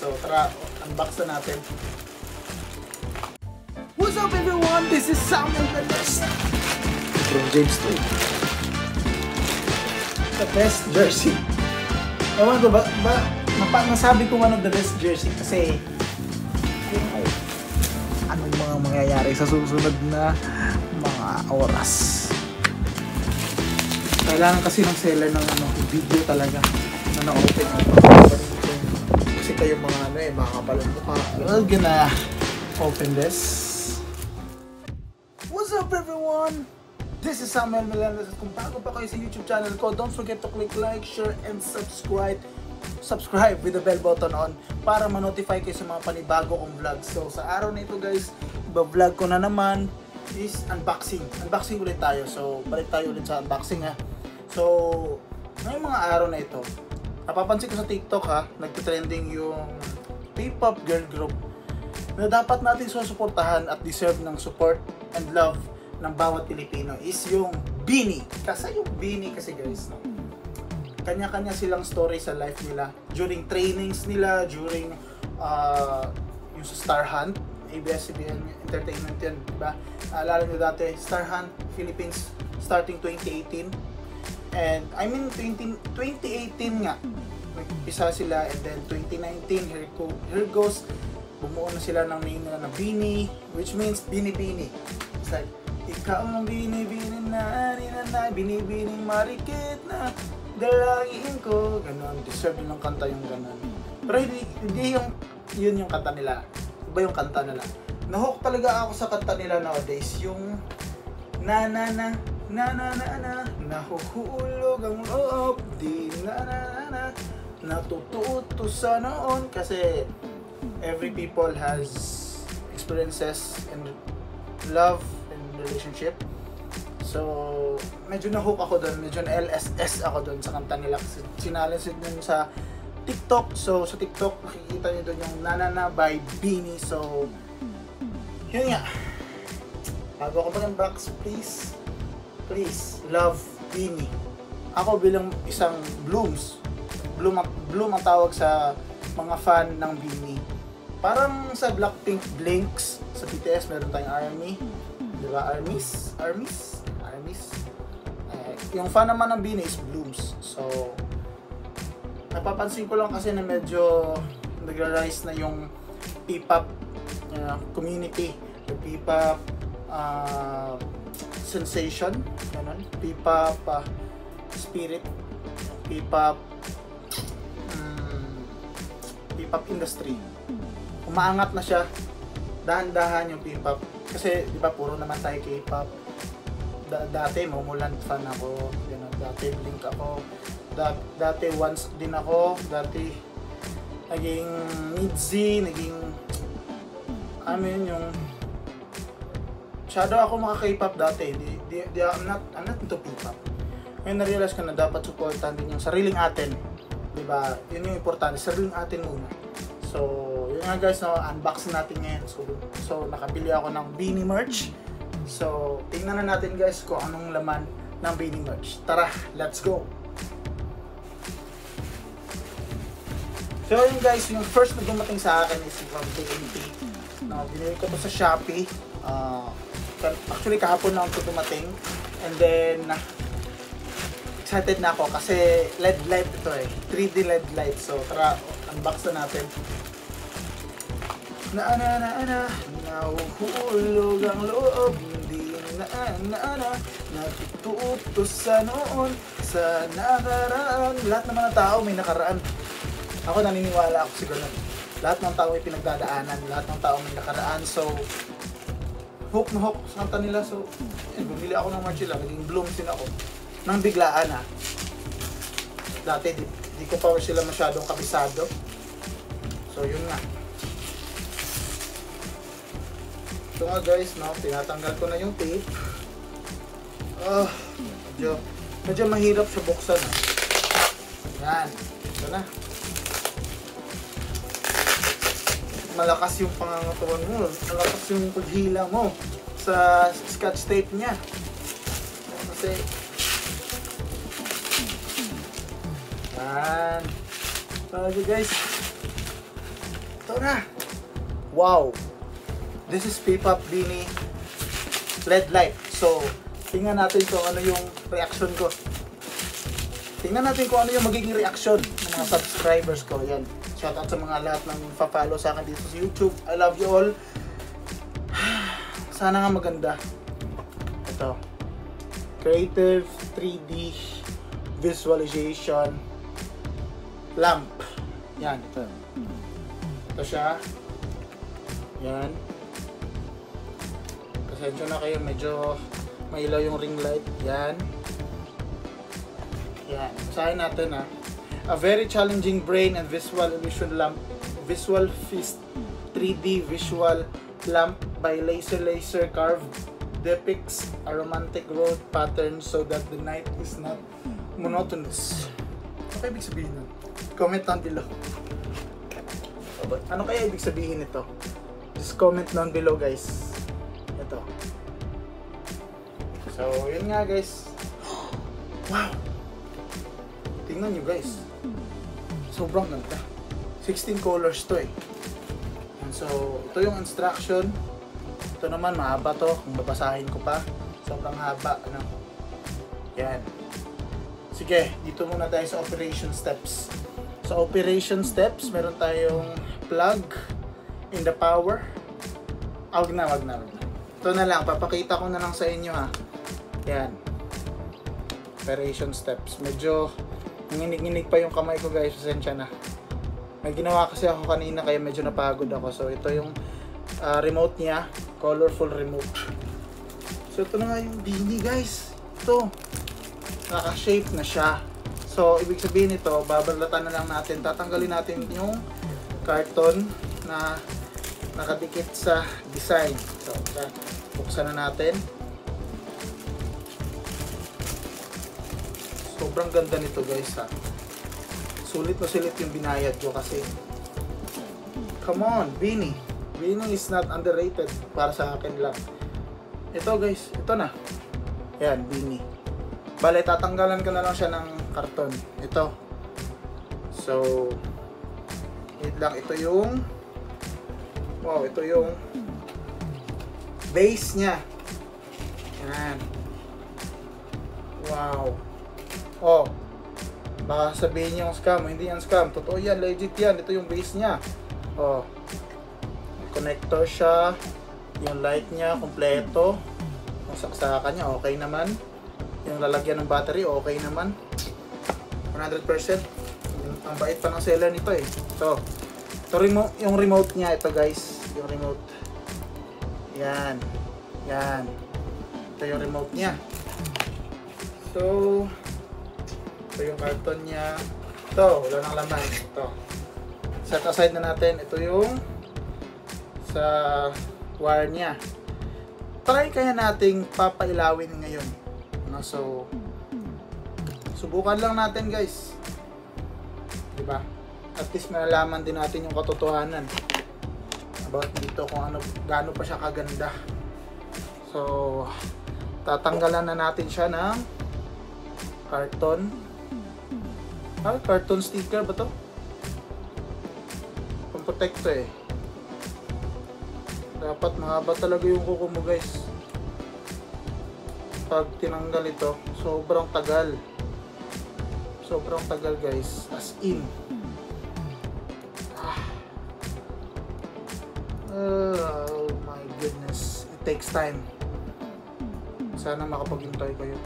So tara, unbox na natin. What's up everyone? This is Samuel Mendez from James Toy. The best jersey. Ewan ko ba nasabi ko one of the best jersey kasi anong mga mangyayari sa susunod na mga oras. Kailangan kasi ng seller ng video talaga na na-open kasi kayo mga makakapalang mukha. We're gonna open this. What's up everyone? This is Samuel Melendez. Kung bago pa kayo sa YouTube channel ko, don't forget to click like, share, and subscribe with the bell button on para ma-notify kayo sa mga panibago kong vlog. So sa araw na ito guys, iba-vlog ko na naman is unboxing. Unboxing ulit tayo. So balik tayo ulit sa unboxing ha. So ngayong mga araw na ito, napapansin ko sa TikTok ha, nagtitrending yung P-pop girl group na dapat natin susuportahan at deserve ng support and love ng bawat Pilipino is yung BINI. Kasi yung BINI kasi guys, no? Kanya-kanya silang story sa life nila during trainings nila, during yung sa Star Hunt, ABS-CBN Entertainment yan, diba? Alala nyo dati, Star Hunt Philippines starting 2018 and I mean 2018 nga nag-isa sila and then 2019 here goes, bumuo na sila ng name nila na BINI, which means Bini-Bini. It's like, ikaw ang bini-bini na, bini-bining marikit na dalangin ko, ganon. Deserve ng kanta yung ganon. Pero hindi yun yung kanta nila. Iba yung kanta nila. Nahook talaga ako sa kanta nila nowadays. Yung na nahuhulog ang loob, di na natututo sa noon. Kasi every people has experiences and love and relationship. So, medyo na-hook ako doon, medyo na-LSS ako doon sa kanta nila kasi sinalisid din sa TikTok. So, sa TikTok, makikita nyo doon yung Nanana by BINI. So, yun nga. Bago ako mag-unbox, please, love BINI. Ako bilang isang Bloom ang tawag sa mga fan ng BINI. Parang sa Blackpink, Blinks, sa BTS, meron tayong ARMY. Diba? ARMYs. Yung fan naman ng BINI is Blooms. So, napapansin ko lang kasi na medyo nag-rise na yung P-pop community. Yung P-pop sensation, ganun. P-pop spirit, P-pop industry. Umaangat na siya. Dahan-dahan yung P-pop. Kasi, di ba, puro naman tayo K-pop. Dati, Momoland fan ako. Ganun. Dati, Blink ako. Dati, Once din ako. Dati, naging Midzy, naging yung shadow ako mga K-pop dati. I'm not into P-pop. Ngayon, na-realize ko na dapat supportan din yung sariling atin. Di ba? Yun yung importante. Sariling atin muna. So, yun nga guys, no, unboxing natin ngayon. So nakabili ako ng BINI merch. So, tingnan na natin guys kung anong laman ng BINI merch. Tara, let's go! So yun guys, yung first na dumating sa akin is from TNT. Binili ko to sa Shopee. Actually kahapon lang ito dumating. And then, excited na ako kasi LED light ito 3D LED light. So tara, unbox na natin. Nahuhulog ang loob, hindi natututo sa noon, sa nakaraan. Lahat naman ng tao may nakaraan. Ako naniniwala ako siguro. Lahat ng tao may pinagdadaanan, lahat ng tao may nakaraan. So, hook na hook sa kanta nila. So, bumili ako ng merch nila, naging Bloom din ako. Nang biglaan ha. Dati, di ko pa sila masyadong kabisado. So, yun nga. Ito nga guys, no, tinatanggal ko na yung tape. Medyo mahirap siya buksan. Yan, ito na. Malakas yung pangangatuan mo, malakas yung paghila mo sa scotch tape niya. Kasi, yan. So guys, Ito na! Wow! This is P-Pop Beanie LED light. So, tingnan natin kung ano yung reaction ko. Tingnan natin kung ano yung magiging reaction ng mga subscribers ko. Yan. Shoutout sa mga lahat ng pa-follow sa akin dito sa YouTube. I love you all. Sana nga maganda. Ito. Creative 3D visualization lamp. Yan, ito. Ito siya. Yan. Pasensya na kayo, medyo mailaw yung ring light. Yan. Yan. Basahin natin ha. A very challenging brain and visual illusion lamp. Visual Feast 3D visual lamp by Laser Carved depicts a romantic road pattern so that the night is not monotonous. Ano kaya ibig sabihin nun? Comment down below. Ano kaya ibig sabihin nito? Just comment down below guys. Ito. So, yun nga guys. Wow! Tingnan nyo guys. Sobrang ganda. 16 colors to eh. And so, ito yung instruction. Ito naman, mahaba to. Kung babasahin ko pa, sobrang haba. Ano? Yan. Sige, dito muna tayo sa operation steps. Sa operation steps, meron tayong plug in the power. Wag na. Ito na lang, papakita ko na lang sa inyo ha. Yan. Operation steps. Medyo nginig pa yung kamay ko guys, pasensya na. May ginawa kasi ako kanina kaya medyo napagod ako. So ito yung remote niya, colorful remote. So ito na nga yung beanie guys. Ito, naka-shape na siya. So ibig sabihin nito, babalatan na lang natin, tatanggalin natin yung carton na nakadikit sa design. So buksan na natin. Sobrang ganda nito guys ha. Sulit na sulit yung binayad ko kasi. Come on, beanie. Beanie is not underrated para sa akin lang. Ito guys, ito na. Yan, beanie. Bale, tatanggalan ko na lang siya ng karton. Ito. So, wait lang. Ito yung wow, ito yung base niya. Yan. Wow. Oh, baka sabihin niyo scam. Hindi yan scam. Totoo yan, legit yan. Ito yung base niya. Oh, may connector siya. Yung light niya, kompleto. Yung saksakan niya, okay naman. Yung lalagyan ng battery, okay naman. 100%. Ang bait pa ng seller nito eh. Ito yung remote niya. Ito guys, yung remote. Yan. Yan. Ito yung remote niya. So, ito yung karton niya. Ito, wala nang laman. Ito. Set aside na natin. Ito yung sa wire niya. Try kaya nating papailawin ngayon. No? So, subukan lang natin guys. Diba? At least malalaman din natin yung katotohanan about dito kung ano, gaano pa siya kaganda. So, tatanggalan na natin siya ng karton. Carton sticker ba to? Pang-protect to eh. Dapat mahaba talaga yung kuko mo guys. Pag tinanggal ito, sobrang tagal. Sobrang tagal guys. As in. Oh my goodness. It takes time. Sana makapaghintay kayo.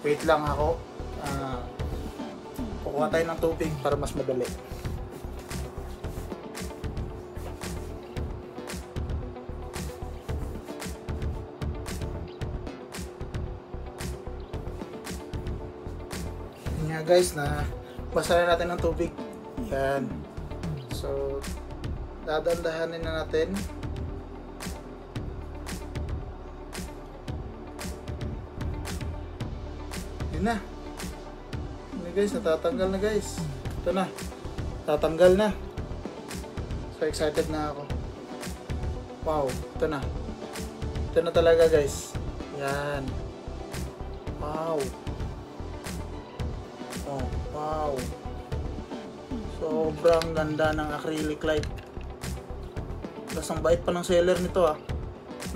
Wait lang ako. Kukuha tayo ng tubig para mas madali. Yan nga guys, na basa na natin ng tubig. Yan. So, Dadandahanin na natin. Yun na. Yun guys, natatanggal na guys. Ito na. Tatanggal na. So excited na ako. Wow, ito na. Ito na talaga guys. Yan. Wow. Oh, wow. Sobrang ganda ng acrylic light. Tapos ang bait pa ng seller nito ah.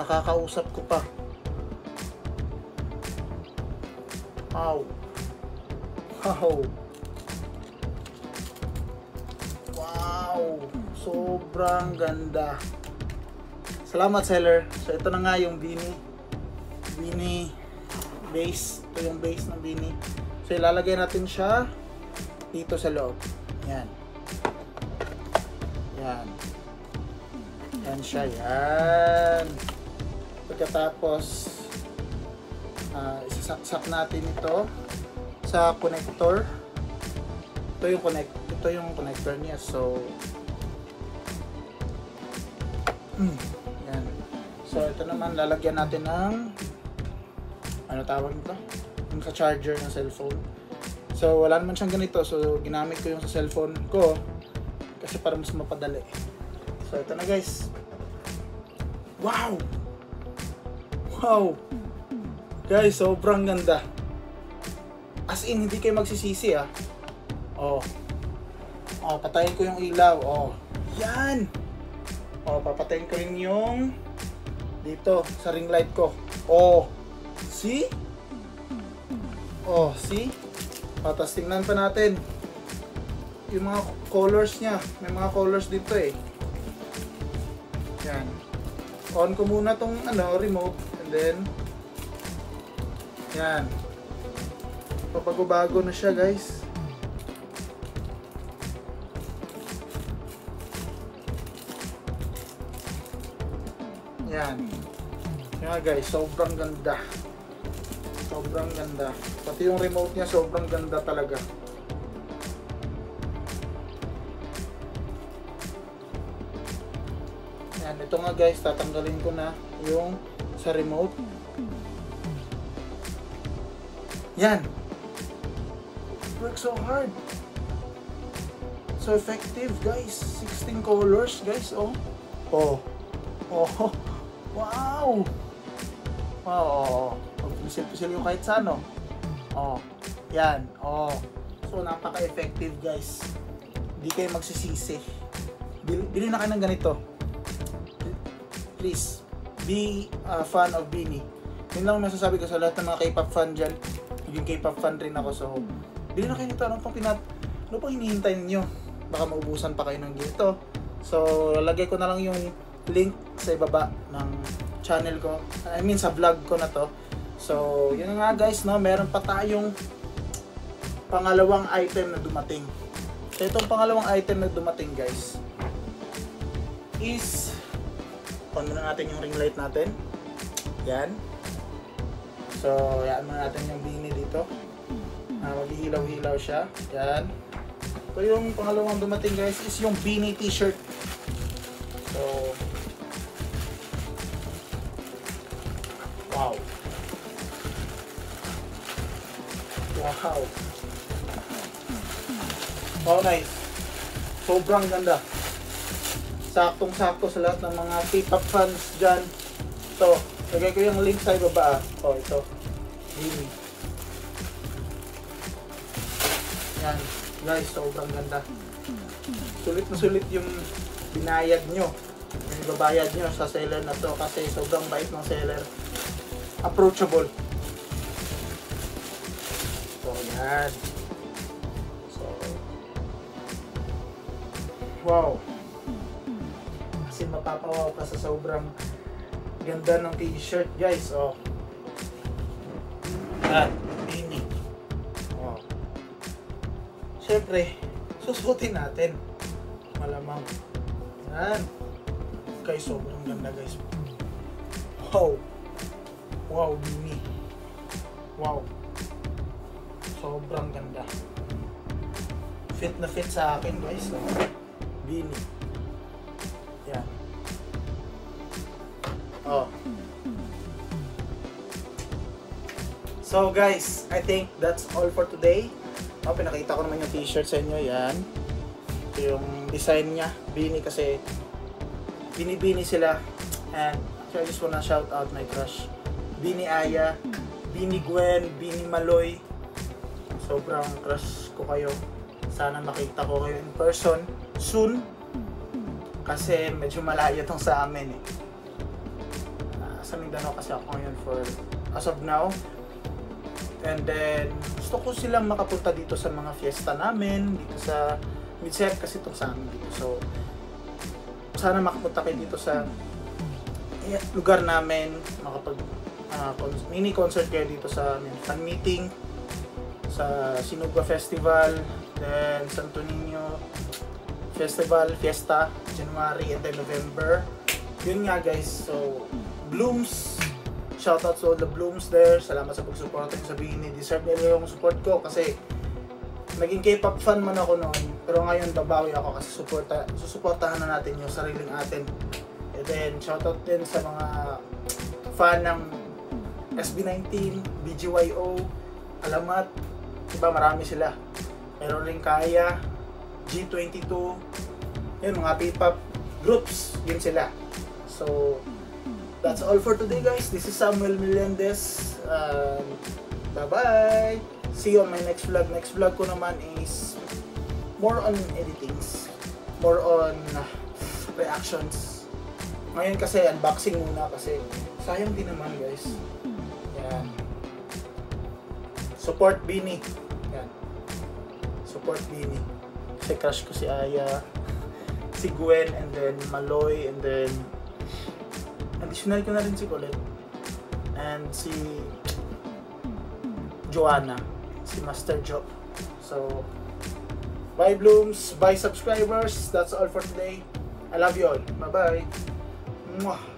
Nakakausap ko pa. Wow. Wow. Wow. Sobrang ganda. Salamat seller. So ito na nga yung beanie base. Ito yung base ng beanie. So ilalagay natin siya dito sa loob. Yan. Yan. Yan siya. Yan. Pagkatapos isasaksak natin ito sa connector. Ito yung connector niya. So yan. So ito naman lalagyan natin ng ano tawag nito? Yung sa charger ng cellphone. So wala naman siyang ganito. So ginamit ko yung sa cellphone ko kasi para mas mapadali. So ito na guys. Wow! Wow! Guys, sobrang ganda. As in, hindi kayo magsisisi ah. Oh. Oh, patayin ko yung ilaw. Oh. Yan! Oh, papatayin ko rin yung dito sa ring light ko. Oh. See? Oh, see? Oh, tapos tingnan pa natin yung mga colors niya. May mga colors dito eh. Yan. On ko muna tong remote and then yan. Papago-bago na siya, guys. Yan. Yan guys, sobrang ganda. Sobrang ganda. Pati yung remote niya sobrang ganda talaga. Yan, ito nga guys, tatanggalin ko na yung sa remote. Yan. Works so hard. So effective guys. 16 colors guys. Oh. Oh. Oh. Wow. Wow. Pag-pisil-pisil yung kahit sa ano. Oh. Yan. Oh. So napaka-effective guys. Hindi kayo magsisisi. Bili na kayo ng ganito. Please. Be a fan of beanie. Yun lang masasabi ko sa lahat ng mga K-pop fan dyan. Yung K-pop fan rin ako. So, bili na kayo nito. Ano pang hinihintay ninyo? Baka maubusan pa kayo ng ganito. So, lalagay ko na lang yung link sa ibaba ng channel ko. I mean, sa vlog ko na to. So, yun nga guys, no? Meron pa tayong pangalawang item na dumating. So, itong pangalawang item na dumating guys is on muna natin yung ring light natin. Yan. So, yan muna natin yung beanie dito. Maghihilaw-hilaw siya. Yan. So, yung pangalawang dumating guys is yung beanie t-shirt. So, wow. Wow. Oh, nice. Sobrang ganda. Saktong-sakto sa lahat ng mga K-pop fans dyan. So, lagay ko yung link sa ibaba. Oh, ito. Beanie. Yan. Guys, sobrang ganda. Sulit na sulit yung binayad nyo. Yung babayad nyo sa seller na to kasi sobrang bait ng seller. Approachable. So, yan. So, wow. Kasi mapapawaw ka sa sobrang ganda ng t-shirt guys. Oh. At beanie. Oh. Siyempre, susutin natin. Malamang. Yan. Guys, sobrang ganda guys. Wow. Wow, beanie. Wow. Sobrang ganda. Fit na fit sa akin guys. Oh. Beanie. Oh. So guys, I think that's all for today. Oh, pinakita ko naman yung t-shirt sa inyo. Yan. Ito yung design niya. Bini kasi. Bini sila. And actually, I just wanna shout out my crush. Bini Aya, Bini Gwen, Bini Maloy. Sobrang crush ko kayo. Sana makita ko kayo in person soon. Kasi medyo malayo tong sa amin eh. Sa Mindanao kasi ako ngayon for as of now. And then gusto ko silang makapunta dito sa mga fiesta namin dito sa Midsep kasi itong sa amin dito. So sana makapunta kayo dito sa lugar namin, makapag mini concert kayo dito sa fan meeting sa Sinugba Festival, then Santo Niño Festival, Fiesta, January and then November. Yun nga guys, so Blooms, shoutout to all the Blooms there. Salamat sa pagsuporta nyo sa Bini. Deserve nila yung support ko kasi naging K-pop fan man ako noon. Pero ngayon babawi ako kasi susuportahan na natin yung sariling atin. And then shoutout din sa mga fan ng SB19, BGYO, Alamat. Diba marami sila. Meron rin Kaya, G22. Yun, mga P-pop groups. Yun sila. So that's all for today guys. This is Samuel Melendez. Bye-bye. See you on my next vlog. Next vlog ko naman is more on editings. More on reactions. Ngayon kasi unboxing muna kasi sayang din naman guys. Yan. Support Bini. Yan. Support Bini. Kasi crush ko si Aya, si Gwen, and then Maloy, and then additional ko na rin si Colette and si Joanna, si Master Joe. So bye Blooms, bye subscribers. That's all for today. I love you all. Bye bye. Mwah.